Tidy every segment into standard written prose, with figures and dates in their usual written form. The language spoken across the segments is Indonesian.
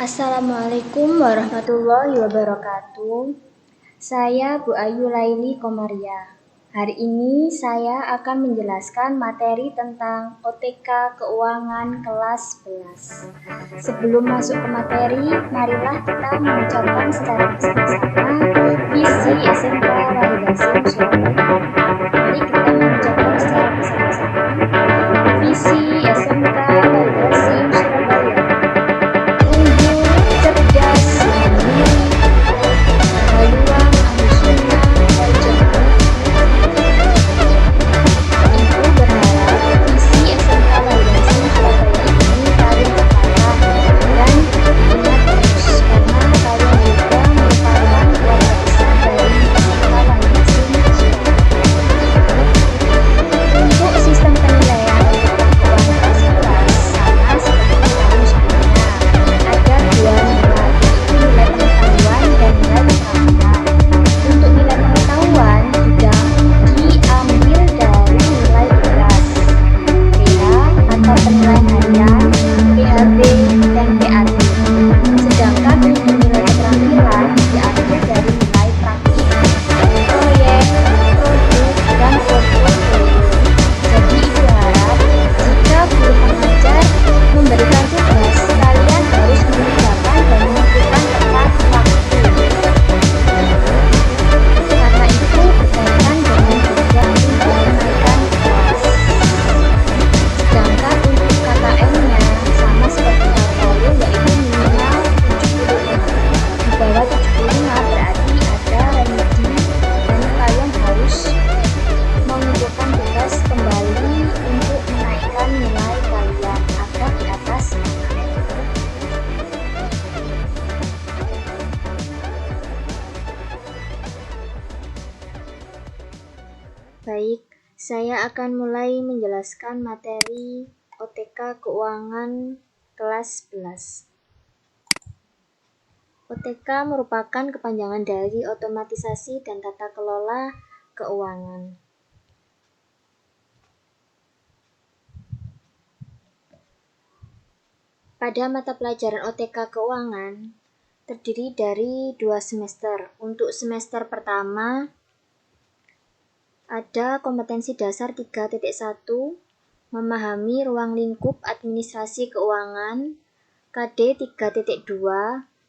Assalamualaikum warahmatullahi wabarakatuh. Saya Bu Ayu Laili Komaria. Hari ini saya akan menjelaskan materi tentang OTK Keuangan kelas 11. Sebelum masuk ke materi, marilah kita mengucapkan secara bersama-sama visi SMK Wahid Hasyim Surabaya. Mari kita mengucapkan secara bersama-sama visi SMK Wahid Hasyim Surabaya. Cerdas, mandiri, haluan, ahlussunnah, wal jamaah. Ibu berharap visi SMK Wahid Hasyim Surabaya ini kalian terpatah dan diingat terus, karena kalian juga merupakan keluarga besar dari SMK Wahid Hasyim Surabaya. Untuk sistem penilaian OTK Keuangan kelas 11 sama seperti tahun sebelumnya. Ada dua nilai, yaitu nilai pengetahuan dan nilai keterampilan. Untuk nilai pengetahuan juga diambil dari nilai kelas, PH atau penilaian harian, PHB, dan PAT. Sedangkan untuk nilai keterampilan diambil dari nilai praktik, proyek, produk, dan portfolio. Jadi Ibu harap jika guru pengajar memberikan tugas, kalian harus mengerjakan dan menentukan tepat waktu. Karena itu berkaitan dengan tujuan untuk menaikkan kelas. Sedangkan untuk KKM-nya sama seperti KKW, yaitu minimal 75. Di bawah 75 berarti ada remedi dan kalian harus mengumpulkan tugas kembali untuk menaikkan nilai kalian agar di atas KKM. Baik, saya akan mulai menjelaskan materi OTK Keuangan kelas 11. OTK merupakan kepanjangan dari otomatisasi dan tata kelola keuangan. Pada mata pelajaran OTK Keuangan terdiri dari 2 semester. Untuk semester pertama ada kompetensi dasar 3.1, memahami ruang lingkup administrasi keuangan. KD 3.2,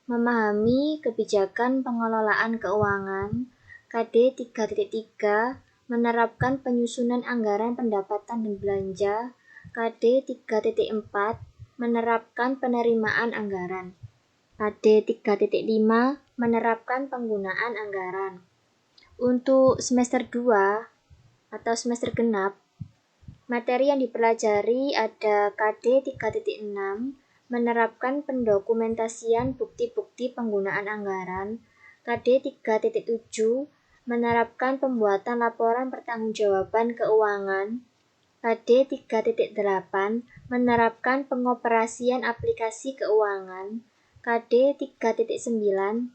memahami kebijakan pengelolaan keuangan. KD 3.3, menerapkan penyusunan anggaran pendapatan dan belanja. KD 3.4, menerapkan penerimaan anggaran. KD 3.5, menerapkan penggunaan anggaran. Untuk semester 2 atau semester genap, materi yang dipelajari ada KD 3.6, menerapkan pendokumentasian bukti-bukti penggunaan anggaran. KD 3.7, menerapkan pembuatan laporan pertanggungjawaban keuangan. KD 3.8, menerapkan pengoperasian aplikasi keuangan. KD 3.9,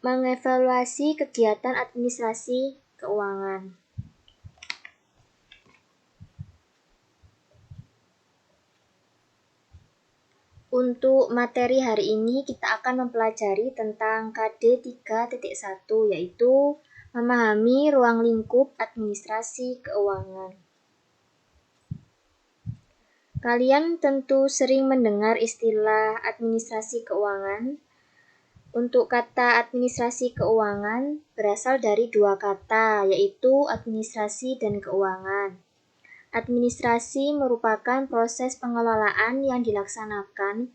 mengevaluasi kegiatan administrasi keuangan. Untuk materi hari ini kita akan mempelajari tentang KD 3.1, yaitu memahami ruang lingkup administrasi keuangan. Kalian tentu sering mendengar istilah administrasi keuangan. Untuk kata administrasi keuangan berasal dari dua kata, yaitu administrasi dan keuangan. Administrasi merupakan proses pengelolaan yang dilaksanakan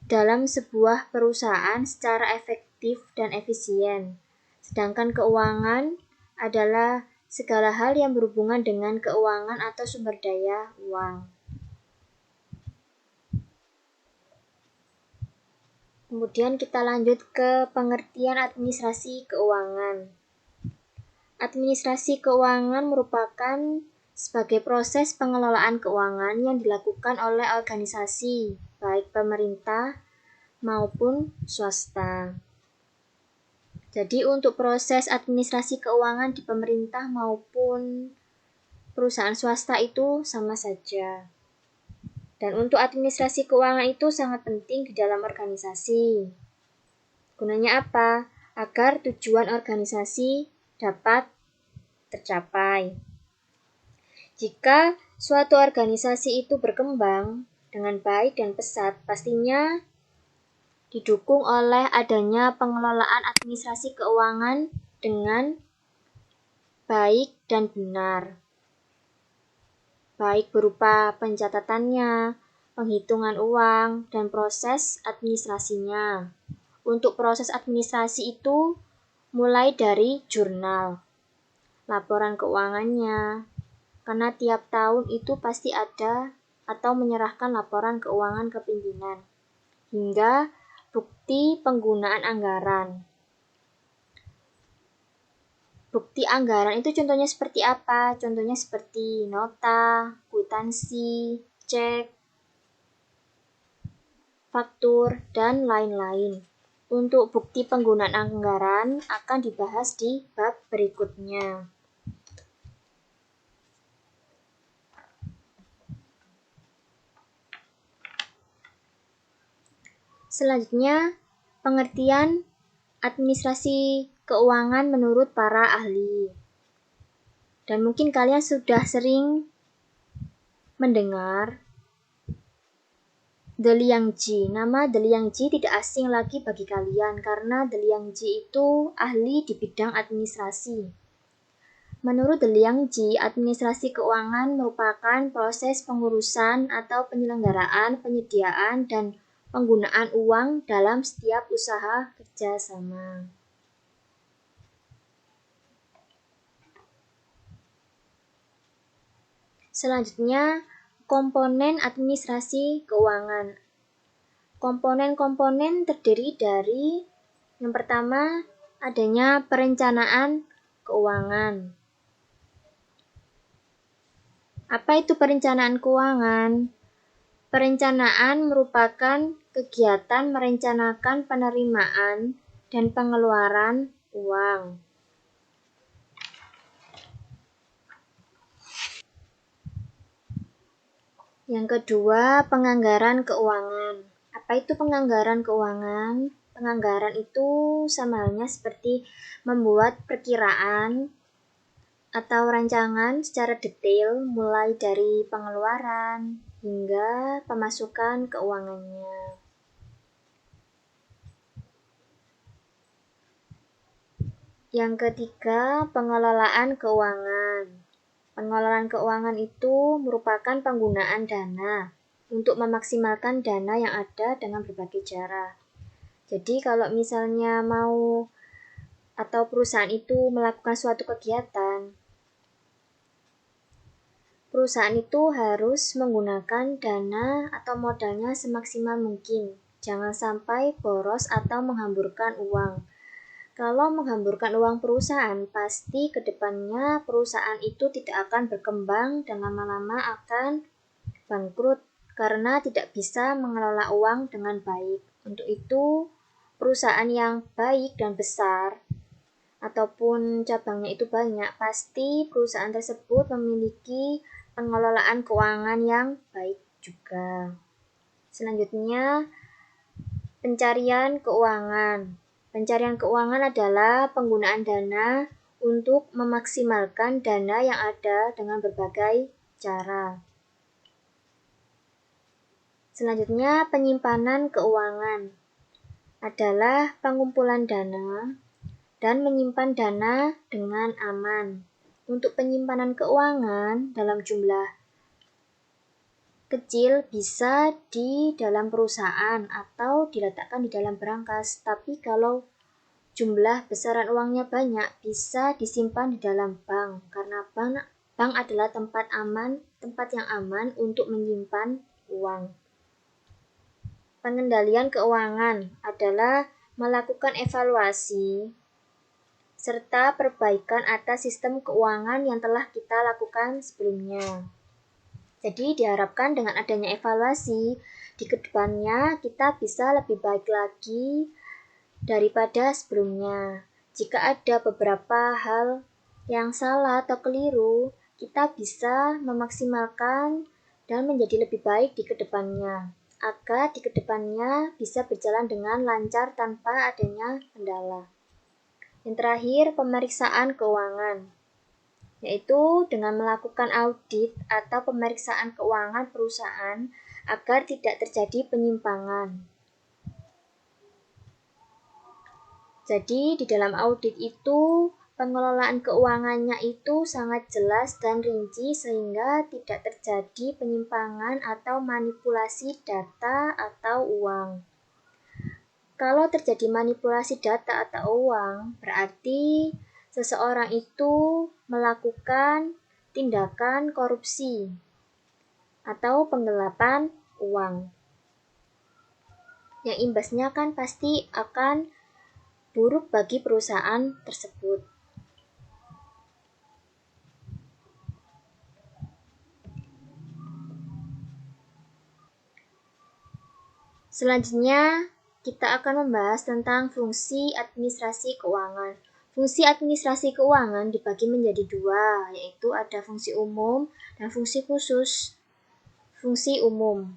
dalam sebuah perusahaan secara efektif dan efisien. Sedangkan keuangan adalah segala hal yang berhubungan dengan keuangan atau sumber daya uang. Kemudian kita lanjut ke pengertian administrasi keuangan. Administrasi keuangan merupakan sebagai proses pengelolaan keuangan yang dilakukan oleh organisasi, baik pemerintah maupun swasta. Jadi untuk proses administrasi keuangan di pemerintah maupun perusahaan swasta itu sama saja. Dan untuk administrasi keuangan itu sangat penting di dalam organisasi. Gunanya apa? Agar tujuan organisasi dapat tercapai. Jika suatu organisasi itu berkembang dengan baik dan pesat, pastinya didukung oleh adanya pengelolaan administrasi keuangan dengan baik dan benar. Baik berupa pencatatannya, penghitungan uang, dan proses administrasinya. Untuk proses administrasi itu mulai dari jurnal, laporan keuangannya, karena tiap tahun itu pasti ada atau menyerahkan laporan keuangan ke pimpinan, hingga bukti penggunaan anggaran. Bukti anggaran itu contohnya seperti apa? Contohnya seperti nota, kwitansi, cek, faktur, dan lain-lain. Untuk bukti penggunaan anggaran akan dibahas di bab berikutnya. Selanjutnya, pengertian administrasi keuangan menurut para ahli. Dan mungkin kalian sudah sering mendengar De Liang-ji. Nama De Liang-ji tidak asing lagi bagi kalian karena De Liang-ji itu ahli di bidang administrasi. Menurut De Liang-ji, administrasi keuangan merupakan proses pengurusan atau penyelenggaraan, penyediaan, dan penggunaan uang dalam setiap usaha kerjasama. Selanjutnya, komponen administrasi keuangan. Komponen-komponen terdiri dari yang pertama adanya perencanaan keuangan. Apa itu perencanaan keuangan? Perencanaan merupakan kegiatan merencanakan penerimaan dan pengeluaran uang. Yang kedua, penganggaran keuangan. Apa itu penganggaran keuangan? Penganggaran itu sama halnya seperti membuat perkiraan atau rancangan secara detail mulai dari pengeluaran hingga pemasukan keuangannya. Yang ketiga, pengelolaan keuangan. Pengelolaan keuangan itu merupakan penggunaan dana untuk memaksimalkan dana yang ada dengan berbagai cara. Jadi kalau misalnya mau atau perusahaan itu melakukan suatu kegiatan, perusahaan itu harus menggunakan dana atau modalnya semaksimal mungkin. Jangan sampai boros atau menghamburkan uang. Kalau menghamburkan uang perusahaan, pasti ke depannya perusahaan itu tidak akan berkembang dan lama-lama akan bangkrut karena tidak bisa mengelola uang dengan baik. Untuk itu, perusahaan yang baik dan besar ataupun cabangnya itu banyak, pasti perusahaan tersebut memiliki pengelolaan keuangan yang baik juga. Selanjutnya, pencarian keuangan. Pencarian keuangan adalah penggunaan dana untuk memaksimalkan dana yang ada dengan berbagai cara. Selanjutnya, penyimpanan keuangan adalah pengumpulan dana dan menyimpan dana dengan aman. Untuk penyimpanan keuangan dalam jumlah kecil bisa di dalam perusahaan atau diletakkan di dalam berangkas, tapi kalau jumlah besaran uangnya banyak bisa disimpan di dalam bank karena bank adalah tempat yang aman untuk menyimpan uang. Pengendalian keuangan adalah melakukan evaluasi serta perbaikan atas sistem keuangan yang telah kita lakukan sebelumnya. Jadi diharapkan dengan adanya evaluasi, di kedepannya kita bisa lebih baik lagi daripada sebelumnya. Jika ada beberapa hal yang salah atau keliru, kita bisa memaksimalkan dan menjadi lebih baik di kedepannya, agar di kedepannya bisa berjalan dengan lancar tanpa adanya kendala. Yang terakhir, pemeriksaan keuangan, yaitu dengan melakukan audit atau pemeriksaan keuangan perusahaan agar tidak terjadi penyimpangan. Jadi di dalam audit itu pengelolaan keuangannya itu sangat jelas dan rinci sehingga tidak terjadi penyimpangan atau manipulasi data atau uang. Kalau terjadi manipulasi data atau uang, berarti seseorang itu melakukan tindakan korupsi atau penggelapan uang. Yang imbasnya kan pasti akan buruk bagi perusahaan tersebut. Selanjutnya, kita akan membahas tentang fungsi administrasi keuangan. Fungsi administrasi keuangan dibagi menjadi dua, yaitu ada fungsi umum dan fungsi khusus. Fungsi umum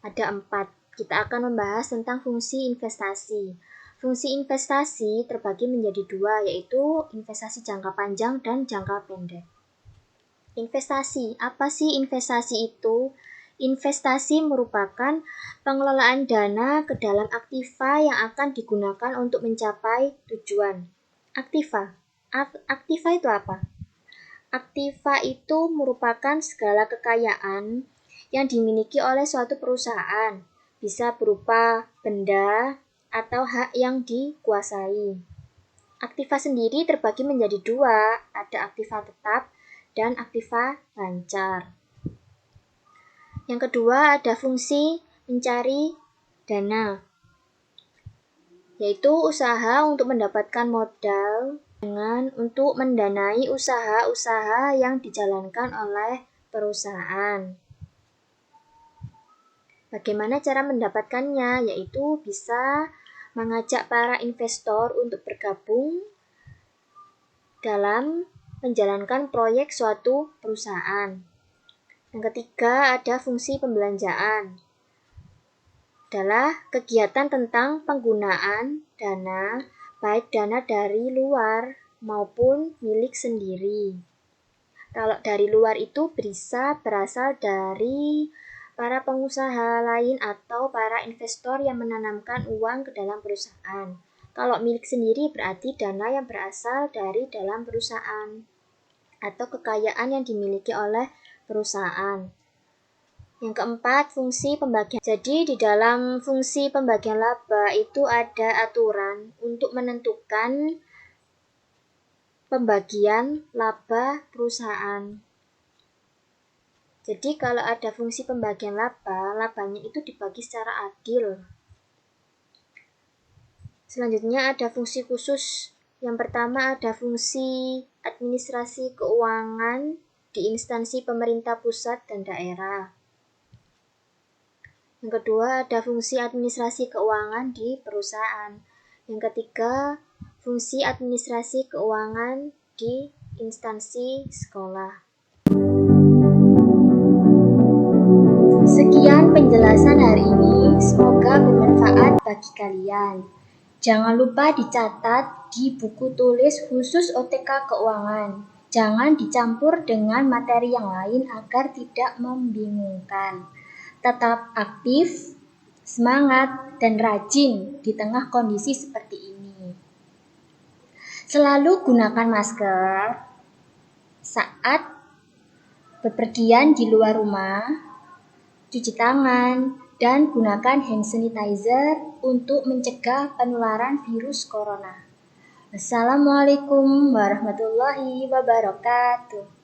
ada 4. Kita akan membahas tentang fungsi investasi. Fungsi investasi terbagi menjadi dua, yaitu investasi jangka panjang dan jangka pendek. Investasi, apa sih investasi itu? Investasi merupakan pengelolaan dana ke dalam aktiva yang akan digunakan untuk mencapai tujuan. Aktiva itu apa? Aktiva itu merupakan segala kekayaan yang dimiliki oleh suatu perusahaan, bisa berupa benda atau hak yang dikuasai. Aktiva sendiri terbagi menjadi dua, ada aktiva tetap dan aktiva lancar. Yang kedua ada fungsi mencari dana, yaitu usaha untuk mendapatkan modal untuk mendanai usaha-usaha yang dijalankan oleh perusahaan. Bagaimana cara mendapatkannya? Yaitu bisa mengajak para investor untuk bergabung dalam menjalankan proyek suatu perusahaan. Yang ketiga ada fungsi pembelanjaan. Adalah kegiatan tentang penggunaan dana, baik dana dari luar maupun milik sendiri. Kalau dari luar itu bisa berasal dari para pengusaha lain atau para investor yang menanamkan uang ke dalam perusahaan. Kalau milik sendiri berarti dana yang berasal dari dalam perusahaan atau kekayaan yang dimiliki oleh perusahaan. Yang keempat, fungsi pembagian. Jadi di dalam fungsi pembagian laba itu ada aturan untuk menentukan pembagian laba perusahaan. Jadi kalau ada fungsi pembagian laba, labanya itu dibagi secara adil. Selanjutnya ada fungsi khusus. Yang pertama ada fungsi administrasi keuangan di instansi pemerintah pusat dan daerah. Yang kedua ada fungsi administrasi keuangan di perusahaan. Yang ketiga, fungsi administrasi keuangan di instansi sekolah. Sekian penjelasan hari ini, semoga bermanfaat bagi kalian. Jangan lupa dicatat di buku tulis khusus OTK keuangan. Jangan dicampur dengan materi yang lain agar tidak membingungkan. Tetap aktif, semangat, dan rajin di tengah kondisi seperti ini. Selalu gunakan masker saat bepergian di luar rumah, cuci tangan, dan gunakan hand sanitizer untuk mencegah penularan virus corona. Wassalamualaikum warahmatullahi wabarakatuh.